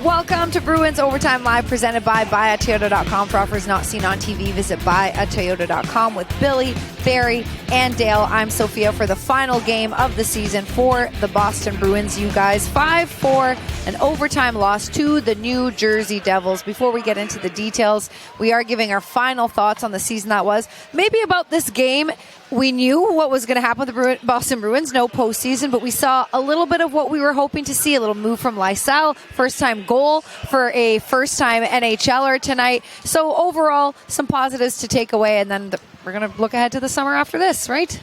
Welcome to Bruins Overtime Live, presented by buyatoyota.com. For offers not seen on TV, visit buyatoyota.com with Billy, Barry, and Dale. I'm Sophia for the final game of the season for the Boston Bruins. You guys, 5-4, an overtime loss to the New Jersey Devils. Before we get into the details, we are giving our final thoughts on the season that was. Maybe about this game, we knew what was going to happen with the Boston Bruins, no postseason, but we saw a little bit of what we were hoping to see, a little move from Lysell, first-time goal for a first-time NHLer tonight. So overall, some positives to take away, and then we're going to look ahead to the summer after this, right?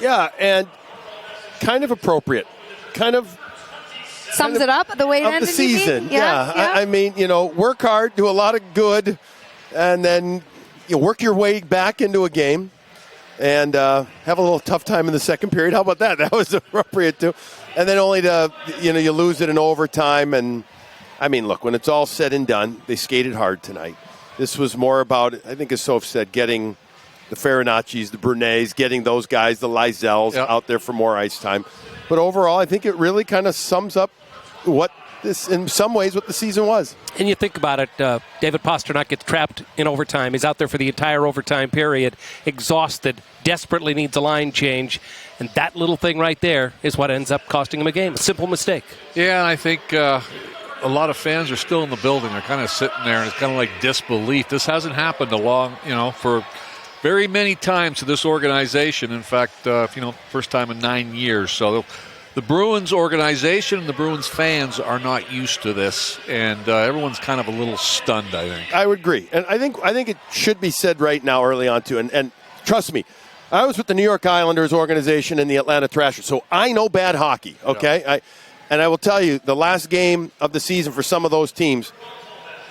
Yeah, and kind of appropriate. Kind of sums it up, the way it ended, the season. Yeah. I mean, work hard, do a lot of good, and then you work your way back into a game. And have a little tough time in the second period. How about that? That was appropriate too. And then only to, you lose it in overtime. And, I mean, look, when it's all said and done, they skated hard tonight. This was more about, I think as Soph said, getting the Farinaccis, the Brunets, getting those guys, the Lysells out there for more ice time. But overall, I think it really kind of sums up in some ways, what the season was. And you think about it, David Pastrnak gets trapped in overtime. He's out there for the entire overtime period, exhausted, desperately needs a line change. And that little thing right there is what ends up costing him a game. A simple mistake. Yeah, and I think a lot of fans are still in the building. They're kind of sitting there, and it's kind of like disbelief. This hasn't happened for very many times to this organization. In fact, first time in 9 years. So the Bruins organization and the Bruins fans are not used to this, and everyone's kind of a little stunned, I think. I would agree. And I think it should be said right now early on, too. And trust me, I was with the New York Islanders organization and the Atlanta Thrashers, so I know bad hockey, okay? Yeah. And I will tell you, the last game of the season for some of those teams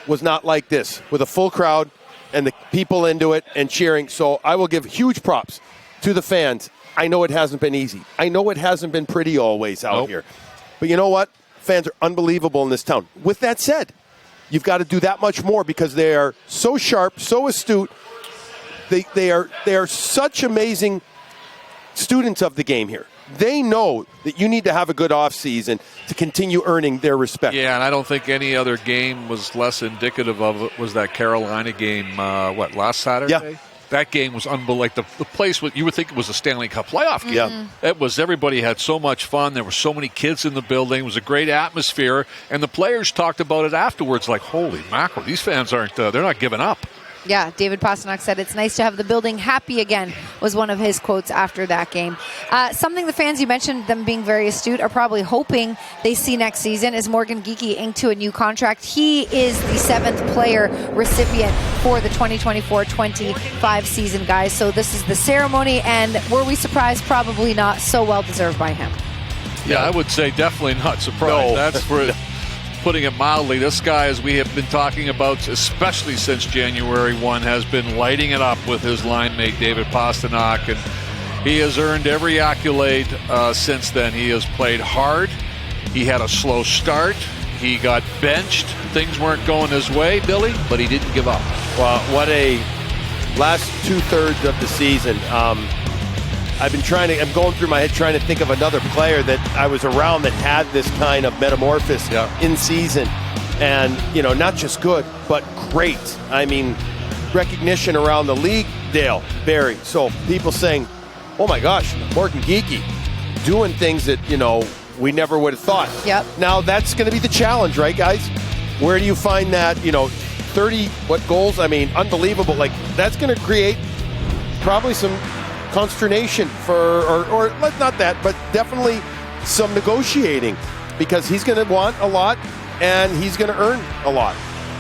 was not like this, with a full crowd and the people into it and cheering. So I will give huge props to the fans. I know it hasn't been easy. I know it hasn't been pretty always out here. But you know what? Fans are unbelievable in this town. With that said, you've got to do that much more because they are so sharp, so astute. They are such amazing students of the game here. They know that you need to have a good offseason to continue earning their respect. Yeah, and I don't think any other game was less indicative of it. Was that Carolina game, last Saturday? Yeah. That game was unbelievable. The place, you would think it was a Stanley Cup playoff game. Yeah. It was, everybody had so much fun. There were so many kids in the building. It was a great atmosphere. And the players talked about it afterwards like, holy mackerel, these fans they're not giving up. Yeah, David Pastrnak said it's nice to have the building happy again, was one of his quotes after that game. Something the fans, you mentioned them being very astute, are probably hoping they see next season is Morgan Geekie inked to a new contract. He is the 7th player recipient for the 2024-25 season, guys. So this is the ceremony, and were we surprised? Probably not. So well-deserved by him. Yeah, I would say definitely not surprised. No. That's for putting it mildly. This guy, as we have been talking about, especially since January 1, has been lighting it up with his line mate, David Pastrnak, and he has earned every accolade since then. He has played hard. He had a slow start. He got benched. Things weren't going his way, Billy, but he didn't give up. Well, what a last two-thirds of the season. I'm going through my head trying to think of another player that I was around that had this kind of metamorphosis in season. And, not just good, but great. I mean, recognition around the league, Dale, Barry. So people saying, oh my gosh, Morgan Geekie doing things that, we never would have thought. Yep. Now that's going to be the challenge, right, guys? Where do you find that, 30 goals? I mean, unbelievable. Like, that's going to create probably some consternation or not that, but definitely some negotiating, because he's going to want a lot and he's going to earn a lot.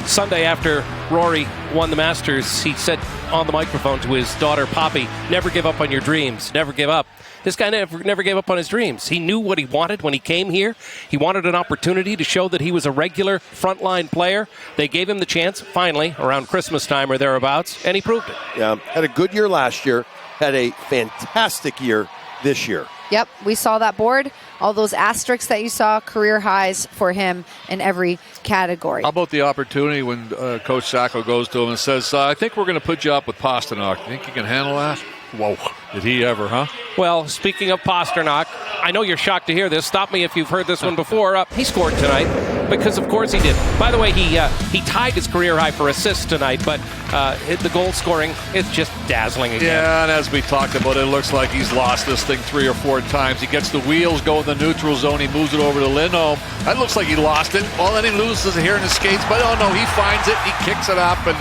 Sunday after Rory won the Masters, he said on the microphone to his daughter Poppy, never give up on your dreams, never give up. This guy never gave up on his dreams. He knew what he wanted when he came here. He wanted an opportunity to show that he was a regular frontline player. They gave him the chance, finally, around Christmas time or thereabouts, and he proved it. Yeah, had a good year last year. Had a fantastic year this year. Yep, we saw that board. All those asterisks that you saw, career highs for him in every category. How about the opportunity when Coach Sacco goes to him and says, I think we're going to put you up with Pastrnak. Think you can handle that? Whoa, did he ever, huh? Well, speaking of Pastrnak, I know you're shocked to hear this. Stop me if you've heard this one before. He scored tonight because, of course, he did. By the way, he tied his career high for assists tonight, but the goal scoring is just dazzling again. Yeah, and as we talked about, it looks like he's lost this thing 3 or 4 times. He gets the wheels, go in the neutral zone, he moves it over to Lindholm. That looks like he lost it. Well, then he loses it here in his skates, but oh no, he finds it, he kicks it up, and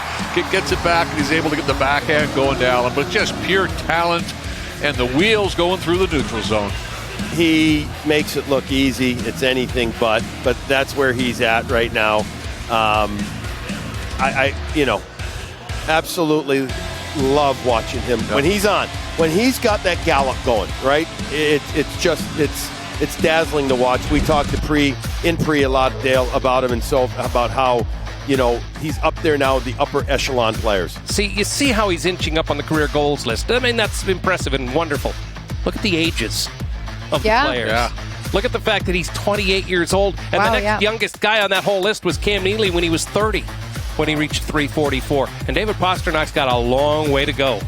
gets it back, and he's able to get the backhand going down. But just pure talent. And the wheels going through the neutral zone. He makes it look easy. It's anything but that's where he's at right now. I absolutely love watching him when he's on. When he's got that gallop going, right? It's dazzling to watch. We talked to Pre a lot, Dale, about him, and so about how he's up there now with the upper echelon players. You see how he's inching up on the career goals list. I mean, that's impressive and wonderful. Look at the ages of the players. Yeah. Look at the fact that he's 28 years old. And the next youngest guy on that whole list was Cam Neely when he was 30, when he reached 344. And David Pasternak's got a long way to go.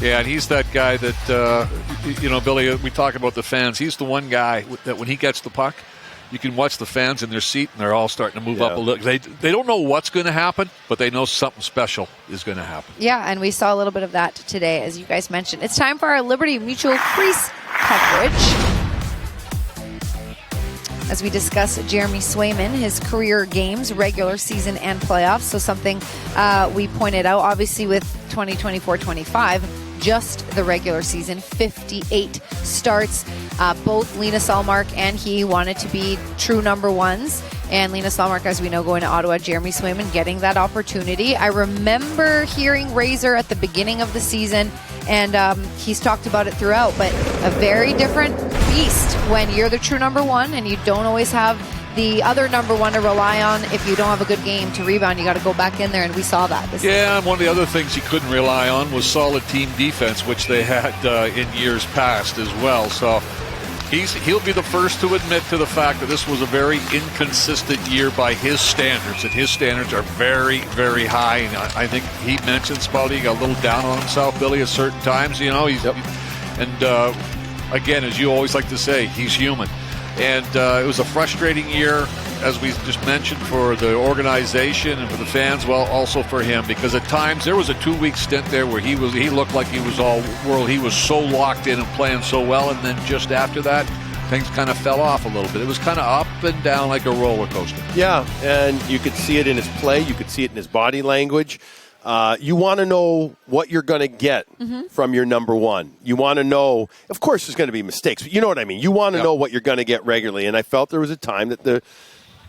Yeah, and he's that guy that, Billy, we talk about the fans. He's the one guy that when he gets the puck, you can watch the fans in their seat, and they're all starting to move up a little. They don't know what's going to happen, but they know something special is going to happen. Yeah, and we saw a little bit of that today, as you guys mentioned. It's time for our Liberty Mutual Crease coverage. As we discuss Jeremy Swayman, his career games, regular season and playoffs. So something we pointed out, obviously with 2024-25, just the regular season, 58 starts. Both Lena Salmark and he wanted to be true number ones. And Lena Salmark, as we know, going to Ottawa, Jeremy Swayman getting that opportunity. I remember hearing Razor at the beginning of the season, and he's talked about it throughout, but a very different beast when you're the true number one and you don't always have the other number one to rely on. If you don't have a good game to rebound, you got to go back in there, and we saw that this season. And one of the other things he couldn't rely on was solid team defense, which they had in years past as well. So he'll be the first to admit to the fact that this was a very inconsistent year by his standards, and his standards are very, very high. And I think he mentioned Spouty got a little down on himself, Billy, at certain times. Again, as you always like to say, he's human. And it was a frustrating year, as we just mentioned, for the organization and for the fans, well, also for him, because at times there was a 2-week stint there where he looked like he was all world. He was so locked in and playing so well, and then just after that, things kind of fell off a little bit. It was kind of up and down like a roller coaster. Yeah, and you could see it in his play. You could see it in his body language. You want to know what you're going to get from your number one. You want to know, of course, there's going to be mistakes, but you know what I mean. You want to know what you're going to get regularly, and I felt there was a time that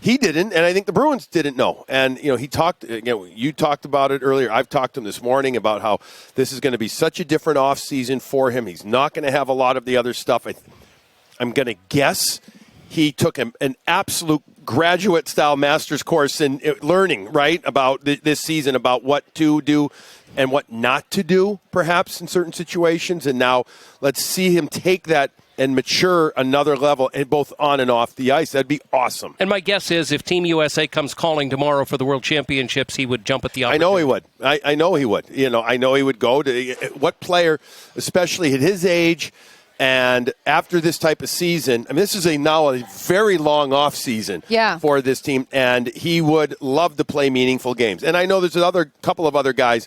he didn't, and I think the Bruins didn't know. And he talked. You talked about it earlier. I've talked to him this morning about how this is going to be such a different off season for him. He's not going to have a lot of the other stuff. I'm going to guess he took an absolute graduate-style master's course in learning, right, about this season, about what to do and what not to do, perhaps, in certain situations. And now let's see him take that and mature another level, and both on and off the ice. That'd be awesome. And my guess is if Team USA comes calling tomorrow for the World Championships, he would jump at the opportunity. I know he would. I know he would. I know he would go to what player, especially at his age, and after this type of season, I mean, this is now a very long off season for this team, and he would love to play meaningful games. And I know there's another couple of other guys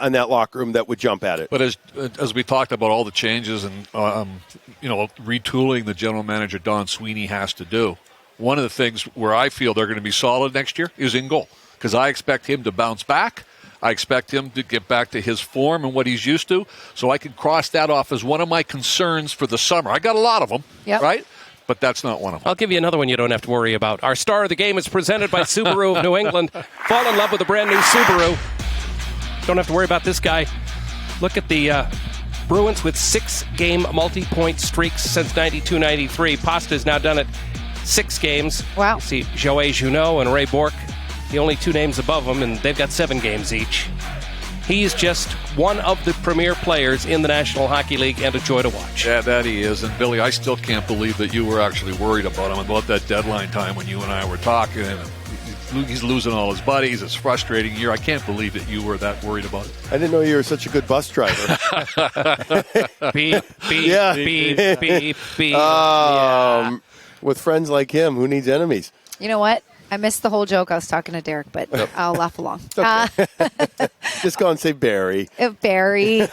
in that locker room that would jump at it. But as we talked about all the changes and retooling the general manager Don Sweeney has to do, one of the things where I feel they're going to be solid next year is in goal, because I expect him to bounce back. I expect him to get back to his form and what he's used to, so I can cross that off as one of my concerns for the summer. I got a lot of them, right? But that's not one of them. I'll give you another one you don't have to worry about. Our star of the game is presented by Subaru of New England. Fall in love with a brand new Subaru. Don't have to worry about this guy. Look at the Bruins with 6-game multi-point streaks since 92-93. Pasta's now done it 6 games. Wow. You see Joey Junot and Ray Bourque, the only 2 names above them, and they've got 7 games each. He's just one of the premier players in the National Hockey League and a joy to watch. Yeah, that he is. And, Billy, I still can't believe that you were actually worried about him about that deadline time when you and I were talking. And he's losing all his buddies. It's frustrating year. I can't believe that you were that worried about it. I didn't know you were such a good bus driver. Beep, beep, Yeah. beep, beep, beep. Yeah. With friends like him, who needs enemies? You know what? I missed the whole joke. I was talking to Derek, but I'll laugh along. Just go and say Barry. Barry.